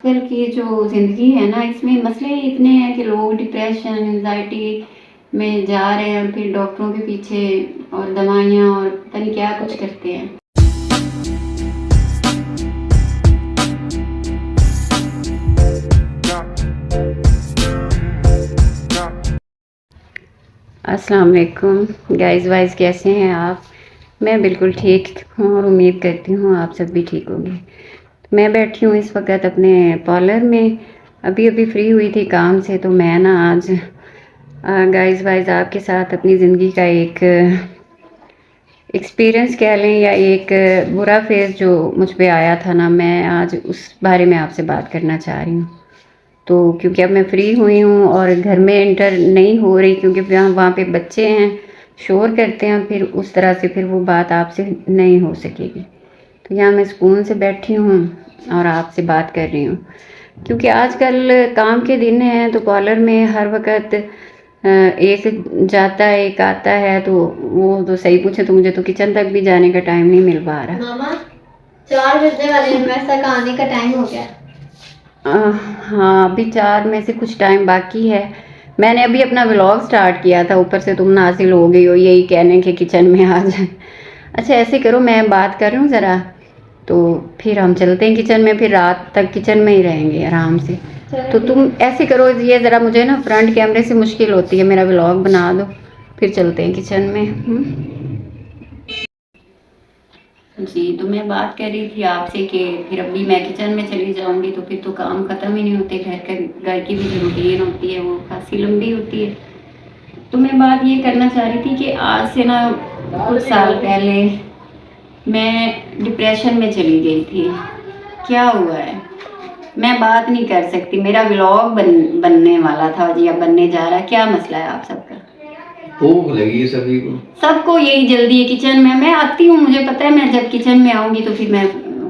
کل کی جو زندگی ہے نا، اس میں مسئلے اتنے ہیں کہ لوگ ڈپریشن انزائٹی میں جا رہے ہیں، پھر ڈاکٹروں کے پیچھے اور دوائیاں اور پتہ نہیں کیا کچھ کرتے ہیں۔ السلام علیکم گائز وائز، کیسے ہیں آپ؟ میں بالکل ٹھیک ہوں اور امید کرتی ہوں آپ سب بھی ٹھیک ہوں گے۔ میں بیٹھی ہوں اس وقت اپنے پارلر میں، ابھی فری ہوئی تھی کام سے، تو میں نا آج گائز وائز آپ کے ساتھ اپنی زندگی کا ایک ایکسپیرئنس کہہ لیں یا ایک برا فیز جو مجھ پہ آیا تھا نا، میں آج اس بارے میں آپ سے بات کرنا چاہ رہی ہوں۔ تو کیونکہ اب میں فری ہوئی ہوں اور گھر میں انٹر نہیں ہو رہی، کیونکہ وہاں پہ بچے ہیں، شور کرتے ہیں، پھر اس طرح سے پھر وہ بات آپ سے نہیں ہو سکے گی۔ تو یہاں میں سکون سے بیٹھی ہوں اور آپ سے بات کر رہی ہوں، کیونکہ آج کل کام کے دن ہیں تو پارلر میں ہر وقت ایک جاتا ہے ایک آتا ہے، تو وہ تو صحیح پوچھے تو مجھے تو کچن تک بھی جانے کا ٹائم نہیں مل پا رہا۔ ماما 4 بجنے والے ہیں، میں تک آنے کا ٹائم ہو گیا۔ ہاں، ابھی 4 میں سے کچھ ٹائم باقی ہے۔ میں نے ابھی اپنا ولاگ سٹارٹ کیا تھا، اوپر سے تم نازل ہو گئی ہو یہی کہنے کے کچن میں آ جائیں۔ اچھا ایسے کرو، میں بات کر رہی ہوں ذرا، تو پھر ہم چلتے ہیں کچن میں، پھر رات تک کچن میں ہی رہیں گے آرام سے۔ تو تم ایسے کرو، یہ ذرا مجھے نا فرنٹ کیمرے سے مشکل ہوتی ہے، میرا ولاگ بنا دو، پھر چلتے ہیں کچن میں۔ جی، تو میں بات کر رہی تھی آپ سے کہ پھر ابھی میں کچن میں چلی جاؤں گی تو پھر تو کام ختم ہی نہیں ہوتے، گھر کی بھی جو روٹین ہوتی ہے وہ خاصی لمبی ہوتی ہے۔ تو میں بات یہ کرنا چاہ رہی تھی کہ آج سے نا کچھ سال پہلے میں ڈپریشن میں چلی گئی تھی۔ کیا ہوا ہے میں بات نہیں کر سکتی، میرا ولاگ بننے والا تھا جی، اب بننے جا رہا ہے۔ کیا مسئلہ ہے آپ سب کا؟ بھوک لگی ہے سبھی کو، سب کو یہی جلدی ہے کچن میں آتی ہوں، مجھے پتہ ہے میں جب کچن میں آؤں گی تو پھر میں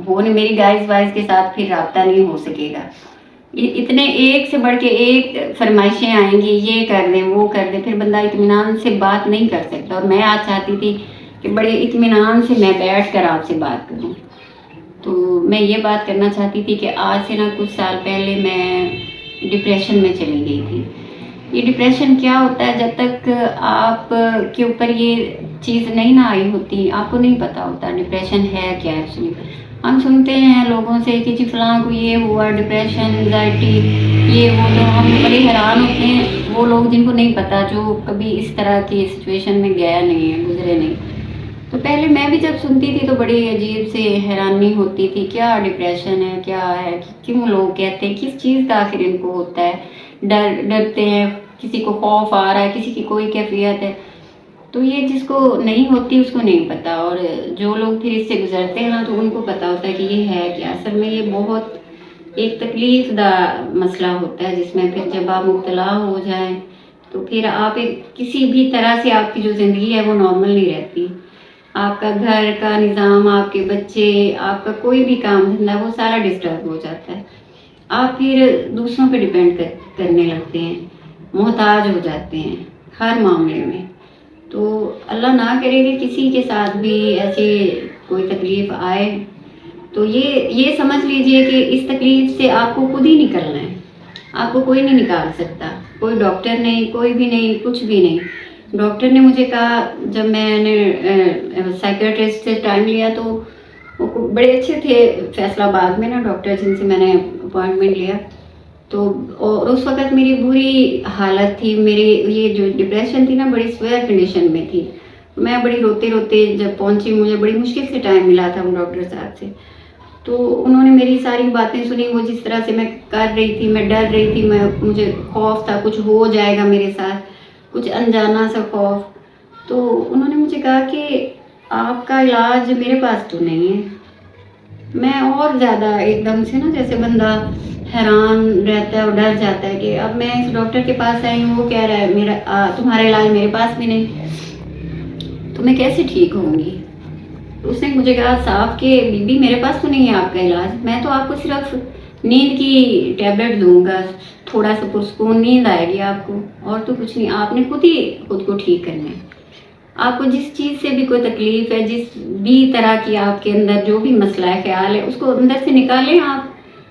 وہ نہیں، میری گائز وائز کے ساتھ پھر رابطہ نہیں ہو سکے گا۔ اتنے ایک سے بڑھ کے ایک فرمائشیں آئیں گی، یہ کر دیں وہ کر دیں، پھر بندہ اطمینان سے بات نہیں کر سکتا۔ اور میں آج چاہتی تھی کہ بڑے اطمینان سے میں بیٹھ کر آپ سے بات کروں۔ تو میں یہ بات کرنا چاہتی تھی کہ آج سے نا کچھ سال پہلے میں ڈپریشن میں چلی گئی تھی۔ یہ ڈپریشن کیا ہوتا ہے، جب تک آپ کے اوپر یہ چیز نہیں نہ آئی ہوتی، آپ کو نہیں پتا ہوتا ڈپریشن ہے کیا ایکچولی۔ ہم سنتے ہیں لوگوں سے کہ جی فلاں کو یہ ہوا، ڈپریشن انزائٹی یہ وہ، تو ہم بڑے حیران ہوتے ہیں وہ لوگ جن کو نہیں پتا، جو کبھی اس طرح کی سچویشن میں گیا نہیں ہے، گزرے نہیں۔ تو پہلے میں بھی جب سنتی تھی تو بڑی عجیب سے حیرانی ہوتی تھی، کیا ڈپریشن ہے، کیا ہے، کیوں لوگ کہتے ہیں، کس چیز کا آخر ان کو ہوتا ہے، ڈرتے ہیں، کسی کو خوف آ رہا ہے، کسی کی کوئی کیفیت ہے۔ تو یہ جس کو نہیں ہوتی اس کو نہیں پتا، اور جو لوگ پھر اس سے گزرتے ہیں نا تو ان کو پتا ہوتا ہے کہ یہ ہے کیا۔ اصل میں یہ بہت ایک تکلیف دہ مسئلہ ہوتا ہے، جس میں پھر جب آپ مبتلا ہو جائیں تو پھر آپ کسی بھی طرح سے آپ کی جو زندگی ہے وہ نارمل نہیں رہتی۔ آپ کا گھر کا نظام، آپ کے بچے، آپ کا کوئی بھی کام دھندا، وہ سارا ڈسٹرب ہو جاتا ہے۔ آپ پھر دوسروں پہ ڈیپینڈ کرنے لگتے ہیں، محتاج ہو جاتے ہیں ہر معاملے میں۔ تو اللہ نہ کرے کہ کسی کے ساتھ بھی ایسی کوئی تکلیف آئے، تو یہ سمجھ لیجئے کہ اس تکلیف سے آپ کو خود ہی نکلنا ہے، آپ کو کوئی نہیں نکال سکتا، کوئی ڈاکٹر نہیں، کوئی بھی نہیں، کچھ بھی نہیں۔ ڈاکٹر نے مجھے کہا، جب میں نے سائیکیٹرسٹ سے ٹائم لیا تو وہ بڑے اچھے تھے فیصل آباد میں نا ڈاکٹر، جن سے میں نے اپوائنٹمنٹ لیا، تو اور اس وقت میری بری حالت تھی، میری یہ جو ڈپریشن تھی نا بڑی سویئر کنڈیشن میں تھی۔ میں بڑی روتے روتے جب پہنچی، مجھے بڑی مشکل سے ٹائم ملا تھا وہ ڈاکٹر صاحب سے، تو انہوں نے میری ساری باتیں سنی، وہ جس طرح سے میں کر رہی تھی، میں ڈر رہی تھی، مجھے خوف تھا کچھ ہو جائے گا میرے ساتھ، کچھ انجانا سا خوف۔ تو انہوں نے مجھے کہا کہ آپ کا علاج میرے پاس تو نہیں ہے۔ میں اور زیادہ ایک دم سے نا جیسے بندہ حیران رہتا ہے اور ڈر جاتا ہے کہ اب میں اس ڈاکٹر کے پاس آئی ہوں، وہ کہہ رہا ہے تمہارا علاج میرے پاس بھی نہیں، تو میں کیسے ٹھیک ہوں گی؟ اس نے مجھے کہا صاف کہ بی بی میرے پاس تو نہیں ہے آپ کا علاج، میں تو آپ کو صرف نیند کی ٹیبلٹ دوں گا، تھوڑا سا پرسکون نیند آئے گی آپ کو، اور تو کچھ نہیں، آپ نے خود کو ٹھیک کرنا ہے۔ آپ کو جس چیز سے بھی کوئی تکلیف ہے، جس بھی طرح کی آپ کے اندر جو بھی مسئلہ ہے، خیال ہے، اس کو اندر سے نکالیں آپ،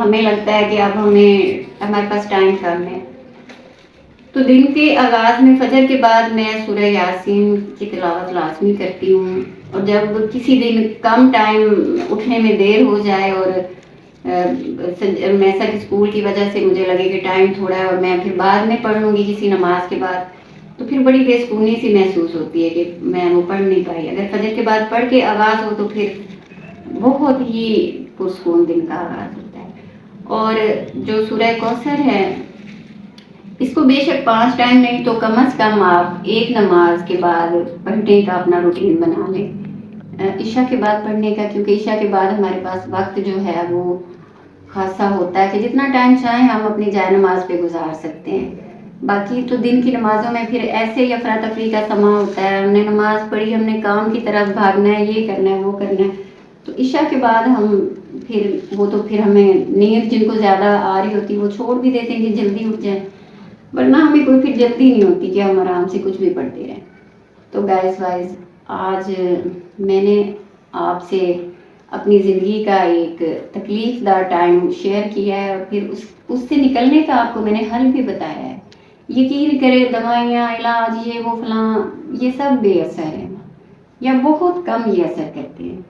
ہمیں لگتا ہے کہ اب ہمارے پاس ٹائم کم ہے. تو دن کے آغاز میں فجر کے بعد میں سورہ یاسین کی تلاوت لازمی کرتی ہوں. اور جب کسی دن کم ٹائم اٹھنے میں دیر ہو جائے اور میسا کے اسکول کی وجہ سے مجھے لگے کہ ٹائم تھوڑا ہے اور میں پھر بعد میں پڑھ لوں گی کسی نماز کے بعد, تو پھر بڑی بے سکونی سی محسوس ہوتی ہے کہ میں وہ پڑھ نہیں پائی. اگر فجر کے بعد پڑھ کے آغاز ہو تو پھر بہت ہی پرسکون دن کا آغاز ہوتا ہے. اور جو سورہ کوثر ہے اس کو بے شک 5 ٹائم نہیں تو کم از کم آپ ایک نماز کے بعد پڑھنے کا اپنا روٹین بنا لیں. عشاء کے بعد پڑھنے کا, کیونکہ عشاء کے بعد ہمارے پاس وقت جو ہے وہ خاصا ہوتا ہے کہ جتنا ٹائم چاہیں ہم اپنی جائے نماز پہ گزار سکتے ہیں. باقی تو دن کی نمازوں میں پھر ایسے ہی افراتفری کا سماں ہوتا ہے, ہم نے نماز پڑھی, ہم نے کام کی طرف بھاگنا ہے, یہ کرنا ہے وہ کرنا ہے. تو عشاء کے بعد پھر ہمیں نیند جن کو زیادہ آ رہی ہوتی وہ چھوڑ بھی دیتے ہیں کہ جلدی اٹھ جائیں, ورنہ ہمیں کوئی پھر جلدی نہیں ہوتی کہ ہم آرام سے کچھ بھی پڑھتے رہیں. تو گائز آج میں نے آپ سے اپنی زندگی کا ایک تکلیف دہ ٹائم شیئر کیا ہے اور پھر اس سے نکلنے کا آپ کو میں نے حل بھی بتایا ہے. یقین کرے دوائیاں علاج یہ وہ فلاں یہ سب بے اثر ہے یا بہت کم یہ اثر کرتے ہیں.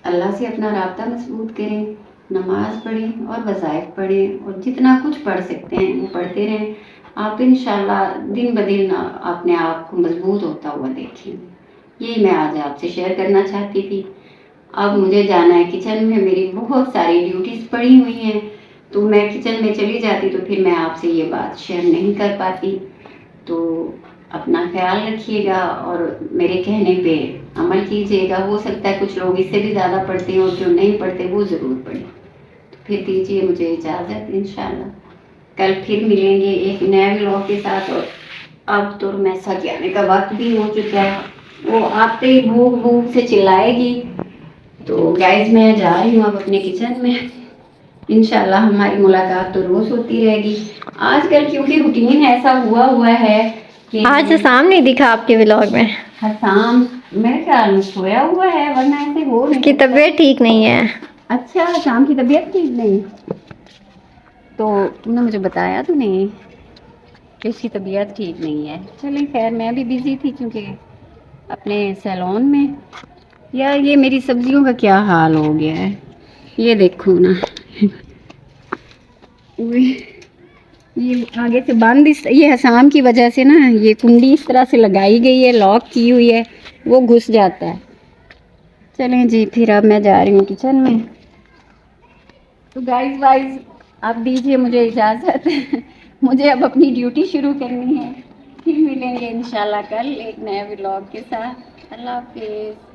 اللہ سے اپنا رابطہ مضبوط کریں, نماز پڑھیں اور وظائف پڑھیں اور جتنا کچھ پڑھ سکتے ہیں وہ پڑھتے رہیں. آپ انشاءاللہ دن بدن اپنے آپ کو مضبوط ہوتا ہوا دیکھیں. یہی میں آج آپ سے شیئر کرنا چاہتی تھی. اب مجھے جانا ہے کچن میں, میری بہت ساری ڈیوٹیز پڑی ہوئی ہیں, تو میں کچن میں چلی جاتی تو پھر میں آپ سے یہ بات شیئر نہیں کر پاتی. تو اپنا خیال رکھیے گا اور میرے کہنے پہ عمل کیجیے گا. ہو سکتا ہے کچھ لوگ اس سے بھی زیادہ پڑھتے ہیں اور جو نہیں پڑھتے وہ ضرور پڑھیں. تو پھر دیجیے مجھے اجازت, انشاءاللہ کل پھر ملیں گے ایک نئے ولاگ کے ساتھ. اور اب تو میسا کے آنے کا وقت بھی ہو چکا ہے, وہ آتے ہی بھوک بھوک سے چلائے گی. تو گائز میں جا رہی ہوں اب اپنے کچن میں. انشاءاللہ ہماری ملاقات تو روز ہوتی رہے گی. آج کل کیونکہ روٹین ایسا ہوا ہے کہ آج حسام نہیں دکھا آپ کے ولاگ میں. حسام میرے خیال میں سویا ہوا ہے, ورنہ ایسے ہو اس کی طبیعت ٹھیک نہیں ہے. اچھا, حسام کی طبیعت ٹھیک نہیں, تو تم نے مجھے بتایا تو نہیں کہ اس کی طبیعت ٹھیک نہیں ہے. چلیں خیر, میں بھی بزی تھی کیونکہ اپنے سیلون میں. یا یہ میری سبزیوں کا کیا حال ہو گیا ہے, یہ دیکھو نا, یہ آگے سے بند, یہ حسام کی وجہ سے نا یہ کنڈی اس طرح سے لگائی گئی ہے, لاک کی ہوئی ہے, وہ گھس جاتا ہے. چلیں جی پھر اب میں جا رہی ہوں کچن میں. تو گائز اب دیجیے مجھے اجازت, مجھے اب اپنی ڈیوٹی شروع کرنی ہے. پھر ملیں گے انشاءاللہ کل ایک نئے ولاگ کے ساتھ. اللہ حافظ.